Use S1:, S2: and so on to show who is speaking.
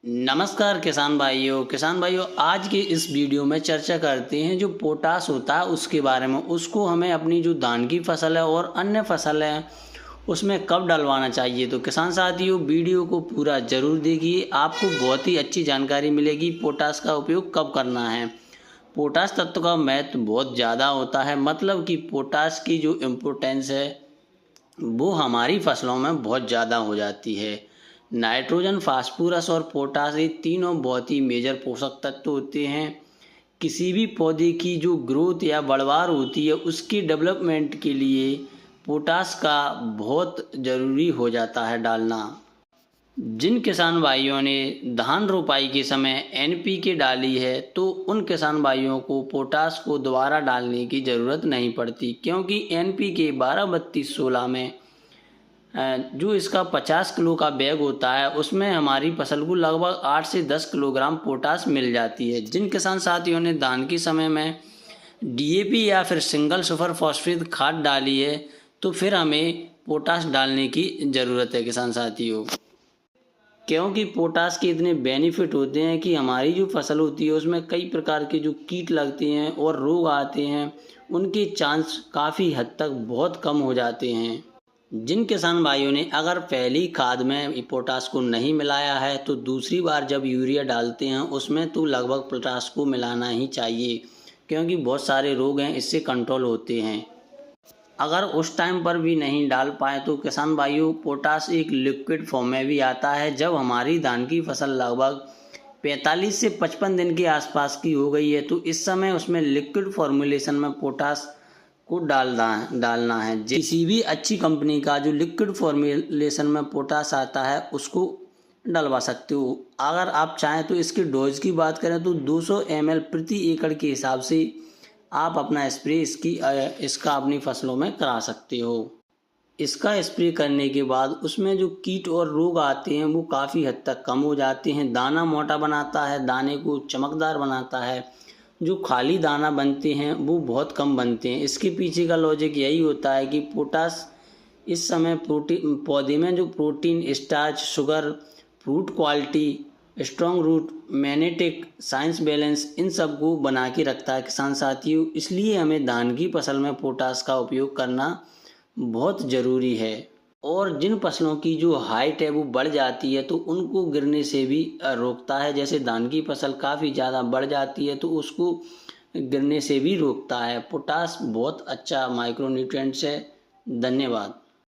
S1: नमस्कार किसान भाइयों आज के इस वीडियो में चर्चा करते हैं जो पोटाश होता है उसके बारे में। उसको हमें अपनी जो धान की फसल है और अन्य फसल है उसमें कब डलवाना चाहिए। तो किसान साथियों वीडियो को पूरा ज़रूर देखिए, आपको बहुत ही अच्छी जानकारी मिलेगी पोटाश का उपयोग कब करना है। पोटाश तत्व का महत्व बहुत ज़्यादा होता है, मतलब कि पोटाश की जो इम्पोर्टेंस है वो हमारी फसलों में बहुत ज़्यादा हो जाती है। नाइट्रोजन, फास्फोरस और पोटाश ये तीनों बहुत ही मेजर पोषक तत्व होते हैं। किसी भी पौधे की जो ग्रोथ या बढ़वार होती है उसकी डेवलपमेंट के लिए पोटाश का बहुत ज़रूरी हो जाता है डालना। जिन किसान भाइयों ने धान रोपाई के समय एनपीके डाली है तो उन किसान भाइयों को पोटाश को दोबारा डालने की ज़रूरत नहीं पड़ती, क्योंकि एनपीके 12-32-16 में जो इसका 50 किलो का बैग होता है उसमें हमारी फसल को लगभग 8 से 10 किलोग्राम पोटाश मिल जाती है। जिन किसान साथियों ने धान के समय में डीएपी या फिर सिंगल सुपर फॉस्फेट खाद डाली है तो फिर हमें पोटाश डालने की ज़रूरत है किसान साथियों, क्योंकि पोटाश के इतने बेनिफिट होते हैं कि हमारी जो फसल होती है उसमें कई प्रकार के जो कीट लगते हैं और रोग आते हैं उनके चांस काफ़ी हद तक बहुत कम हो जाते हैं। जिन किसान भाइयों ने अगर पहली खाद में पोटाश को नहीं मिलाया है तो दूसरी बार जब यूरिया डालते हैं उसमें तो लगभग पोटाश को मिलाना ही चाहिए, क्योंकि बहुत सारे रोग हैं इससे कंट्रोल होते हैं। अगर उस टाइम पर भी नहीं डाल पाए तो किसान भाइयों पोटाश एक लिक्विड फॉर्म में भी आता है। जब हमारी धान की फसल लगभग 45 से 55 दिन के आसपास की हो गई है तो इस समय उसमें लिक्विड फॉर्मुलेशन में पोटाश को डालना है। किसी भी अच्छी कंपनी का जो लिक्विड फॉर्मुलेशन में पोटाश आता है उसको डलवा सकते हो। अगर आप चाहें तो इसके डोज की बात करें तो 200 ml प्रति एकड़ के हिसाब से आप अपना स्प्रे इसका अपनी फसलों में करा सकते हो। इसका स्प्रे करने के बाद उसमें जो कीट और रोग आते हैं वो काफ़ी हद तक कम हो जाते हैं। दाना मोटा बनाता है, दाने को चमकदार बनाता है। जो खाली दाना बनते हैं वो बहुत कम बनते हैं। इसके पीछे का लॉजिक यही होता है कि पोटाश इस समय प्रोटीन पौधे में जो protein, starch, sugar, fruit quality, strong root, magnetic, science balance इन सब को बना के रखता है किसान साथियों। इसलिए हमें धान की फसल में पोटाश का उपयोग करना बहुत ज़रूरी है। और जिन फसलों की जो हाइट है वो बढ़ जाती है तो उनको गिरने से भी रोकता है। जैसे धान की फसल काफ़ी ज़्यादा बढ़ जाती है तो उसको गिरने से भी रोकता है। पोटाश बहुत अच्छा माइक्रोन्यूट्रिएंट्स है। धन्यवाद।